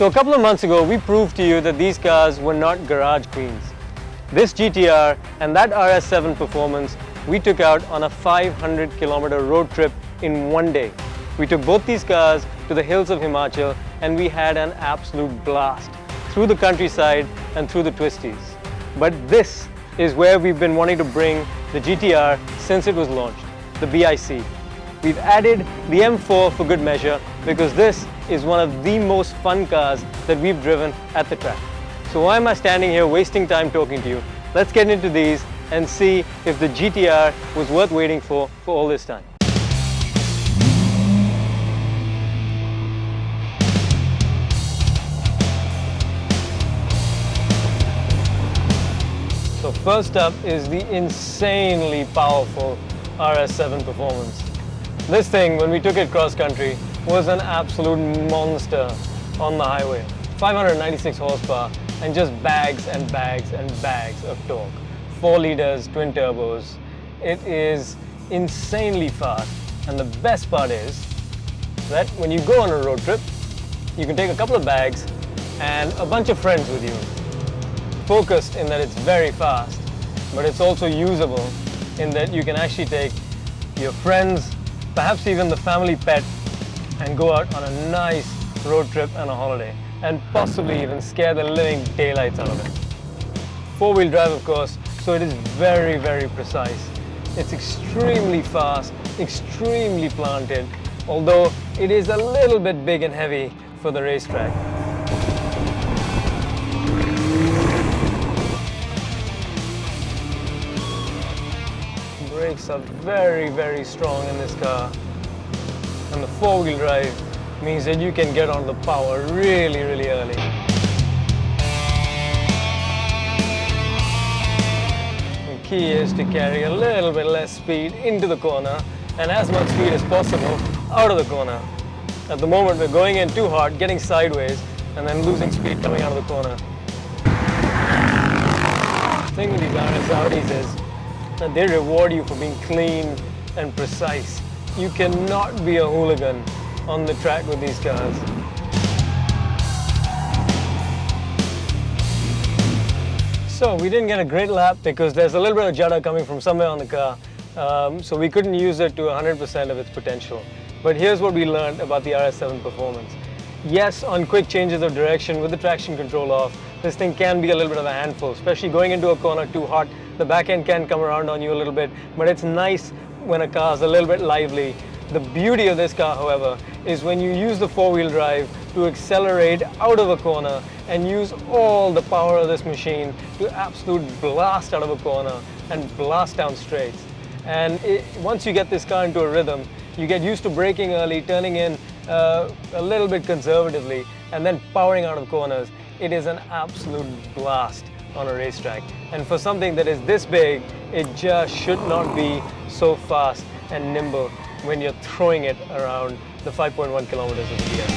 So a couple of months ago, we proved to you that these cars were not garage queens. This GTR and that RS7 performance we took out on a 500-kilometer road trip in one day. We took both these cars to the hills of Himachal and we had an absolute blast through the countryside and through the twisties. But this is where we've been wanting to bring the GTR since it was launched, the BIC. We've added the M4 for good measure because this is one of the most fun cars that we've driven at the track. So why am I standing here wasting time talking to you? Let's get into these and see if the GTR was worth waiting for all this time. So first up is the insanely powerful RS7 performance. This thing, when we took it cross country, was an absolute monster on the highway. 596 horsepower and just bags and bags and bags of torque. 4 liters, twin turbos. It is insanely fast, and the best part is that when you go on a road trip, you can take a couple of bags and a bunch of friends with you. Focused in that it's very fast, but it's also usable in that you can actually take your friends, perhaps even the family pet, and go out on a nice road trip and a holiday, and possibly even scare the living daylights out of it. 4-wheel drive, of course, so it is very, very precise. It's extremely fast, extremely planted, although it is a little bit big and heavy for the racetrack. Brakes are very, very strong in this car, and the 4-wheel drive means that you can get on the power really, really early. The key is to carry a little bit less speed into the corner and as much speed as possible out of the corner. At the moment we're going in too hard, getting sideways, and then losing speed coming out of the corner. The thing with these RS Audis is that they reward you for being clean and precise. You cannot be a hooligan on the track with these cars. So we didn't get a great lap because there's a little bit of judder coming from somewhere on the car, so we couldn't use it to 100% of its potential. But here's what we learned about the RS7 performance. Yes, on quick changes of direction with the traction control off, this thing can be a little bit of a handful, especially going into a corner too hot. The back end can come around on you a little bit, but it's nice when a car's a little bit lively. The beauty of this car, however, is when you use the 4-wheel drive to accelerate out of a corner and use all the power of this machine to absolute blast out of a corner and blast down straights. And once you get this car into a rhythm, you get used to braking early, turning in a little bit conservatively, and then powering out of corners. It is an absolute blast on a racetrack. And for something that is this big, it just should not be so fast and nimble when you're throwing it around the 5.1 kilometers of the BIC.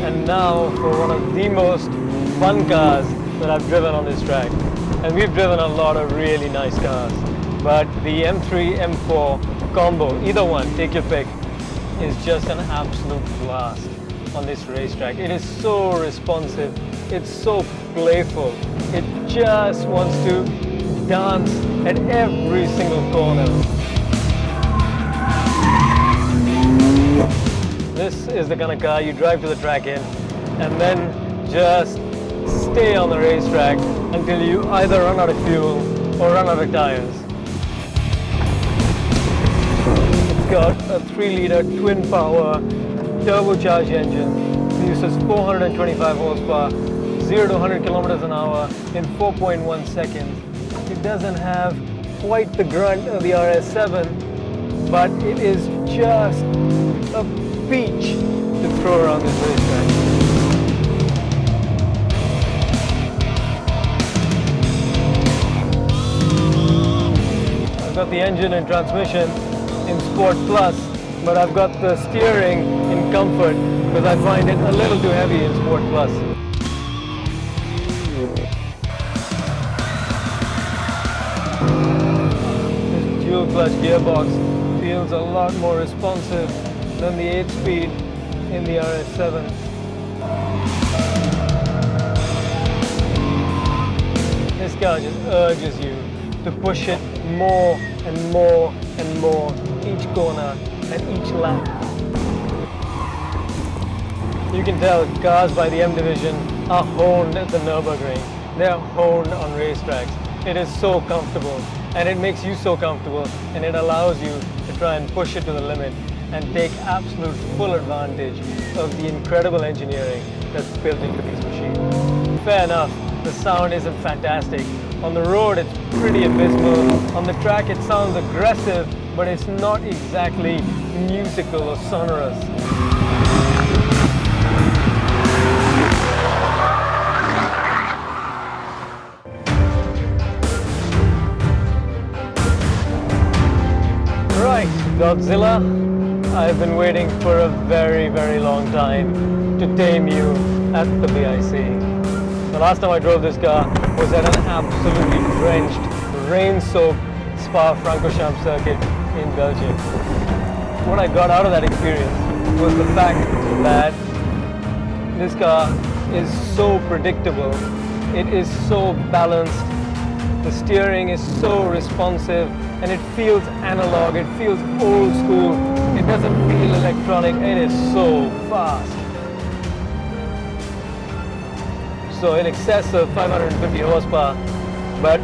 And now for one of the most fun cars that I've driven on this track. And we've driven a lot of really nice cars, but the M3, M4 combo, either one, take your pick, is just an absolute blast on this racetrack. It is so responsive, it's so playful, it just wants to dance at every single corner. This is the kind of car you drive to the track in and then just stay on the racetrack until you either run out of fuel or run out of tires. It's got a 3-liter twin power turbocharged engine. It uses 425 horsepower, 0 to 100 kilometers an hour in 4.1 seconds. It doesn't have quite the grunt of the RS7, but it is just a peach to throw around this racetrack. I've got the engine and transmission in Sport Plus, but I've got the steering in Comfort because I find it a little too heavy in Sport Plus. This dual dual clutch gearbox feels a lot more responsive than the 8-speed in the RS7. This car just urges you to push it more and more and more each corner and each lap. You can tell cars by the M division are honed at the Nürburgring. They are honed on racetracks. It is so comfortable, and it makes you so comfortable, and it allows you to try and push it to the limit and take absolute full advantage of the incredible engineering that's built into these machines. Fair enough, the sound isn't fantastic. On the road it's pretty abysmal. On the track it sounds aggressive, but it's not exactly musical or sonorous. Right, Godzilla, I've been waiting for a very, very long time to tame you at the BIC. The last time I drove this car was at an absolutely drenched, rain-soaked Spa-Francorchamps circuit in Belgium. What I got out of that experience was the fact that this car is so predictable, it is so balanced, the steering is so responsive, and it feels analog, it feels old school, it doesn't feel electronic, it is so fast. So in excess of 550 horsepower, but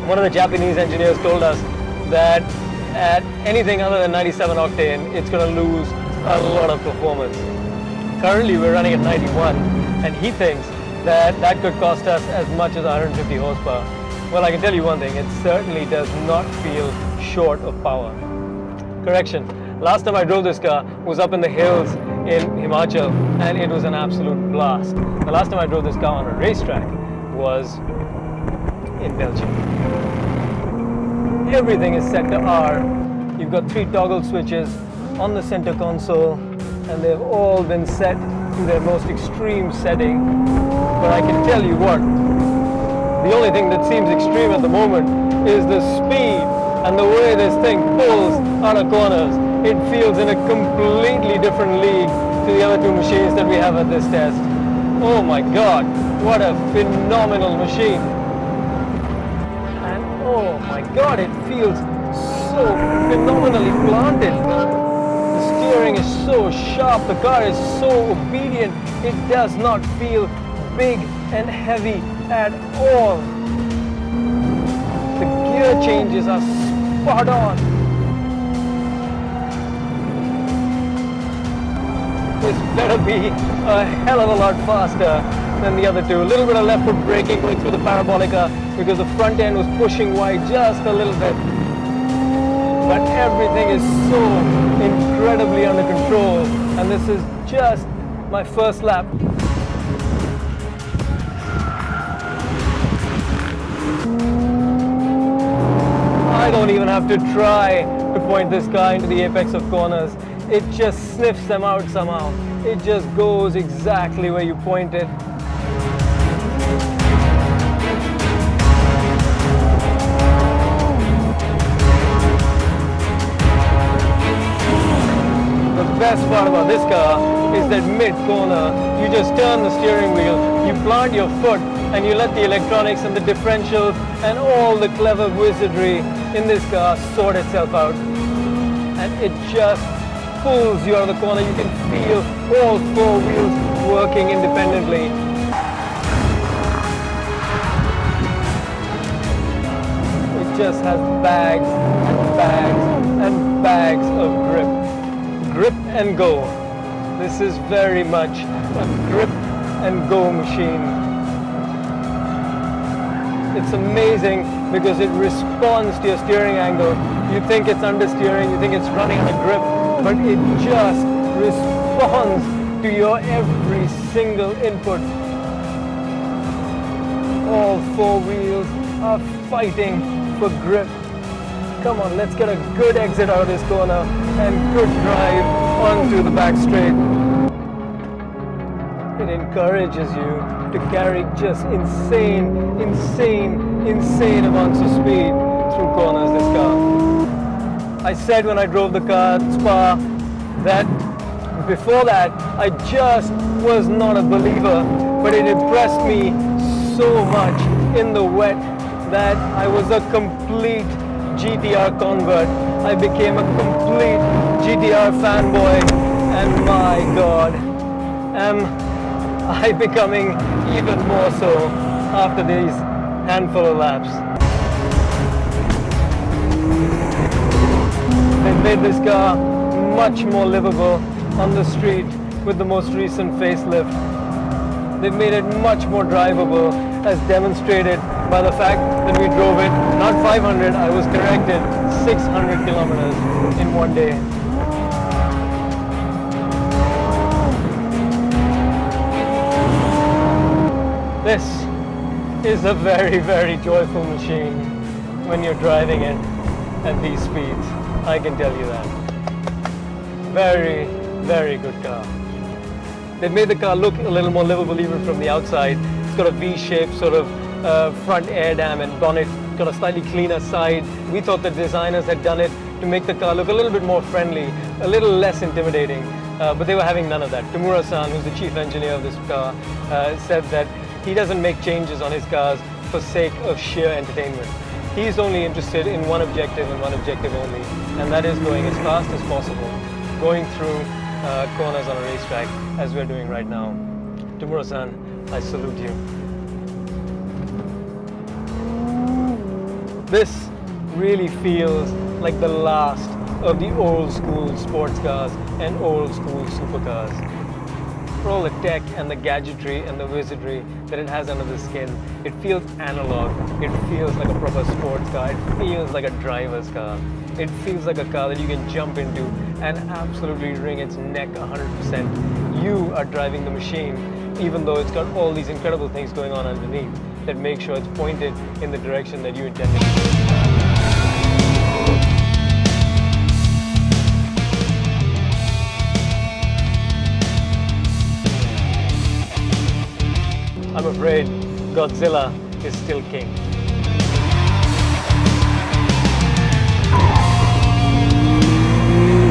one of the Japanese engineers told us that at anything other than 97 octane, it's going to lose a lot of performance. Currently we're running at 91, and he thinks that that could cost us as much as 150 horsepower. Well, I can tell you one thing, it certainly does not feel short of power. Correction, last time I drove this car was up in the hills in Himachal, and it was an absolute blast. The last time I drove this car on a racetrack was in Belgium. Everything is set to R. You've got 3 toggle switches on the center console, and they've all been set to their most extreme setting. But I can tell you what, the only thing that seems extreme at the moment is the speed and the way this thing pulls out of corners. It feels in a completely different league to the other 2 machines that we have at this test. Oh my God, what a phenomenal machine. And oh my God, it feels so phenomenally planted. The steering is so sharp, the car is so obedient, it does not feel big and heavy at all. The gear changes are spot on. This better be a hell of a lot faster than the other 2. A little bit of left foot braking going through the Parabolica because the front end was pushing wide just a little bit. But everything is so incredibly under control, and this is just my first lap. I don't even have to try to point this car into the apex of corners. It just sniffs them out somehow. It just goes exactly where you point it. The best part about this car is that mid-corner, you just turn the steering wheel, you plant your foot, and you let the electronics and the differentials and all the clever wizardry in this car sort itself out. And it just pulls you out of the corner. You can feel all 4 wheels working independently. It just has bags and bags and bags of grip. Grip and go. This is very much a grip and go machine. It's amazing because it responds to your steering angle. You think it's understeering, you think it's running on a grip, but it just responds to your every single input. All 4 wheels are fighting for grip. Come on, let's get a good exit out of this corner and good drive onto the back straight. It encourages you to carry just insane amounts of speed through corners, this car. I said when I drove the car at Spa that before that I just was not a believer, but it impressed me so much in the wet that I was a complete GTR convert. I became a complete GTR fanboy, and my God, am I becoming even more so after these handful of laps. They've made this car much more livable on the street with the most recent facelift. They've made it much more drivable, as demonstrated by the fact that we drove it not 500, I was corrected, 600 kilometers in one day. This is a very, very joyful machine when you're driving it at these speeds. I can tell you that. Very, very good car. They've made the car look a little more livable even from the outside. It's got a V-shaped sort of front air dam and bonnet, got a slightly cleaner side. We thought the designers had done it to make the car look a little bit more friendly, a little less intimidating, but they were having none of that. Tamura-san, who's the chief engineer of this car, said that he doesn't make changes on his cars for sake of sheer entertainment. He's only interested in one objective and one objective only, and that is going as fast as possible, going through corners on a racetrack as we're doing right now. Tamura-san, I salute you. This really feels like the last of the old school sports cars and old school supercars. For all the tech and the gadgetry and the wizardry that it has under the skin, it feels analog. It feels like a proper sports car. It feels like a driver's car. It feels like a car that you can jump into and absolutely wring its neck 100%. You are driving the machine, even though it's got all these incredible things going on underneath that make sure it's pointed in the direction that you intended to go. I'm afraid Godzilla is still king.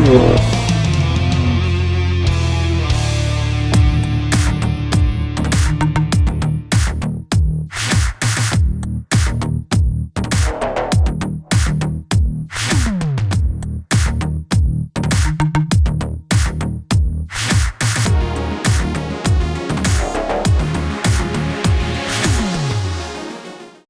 Yeah.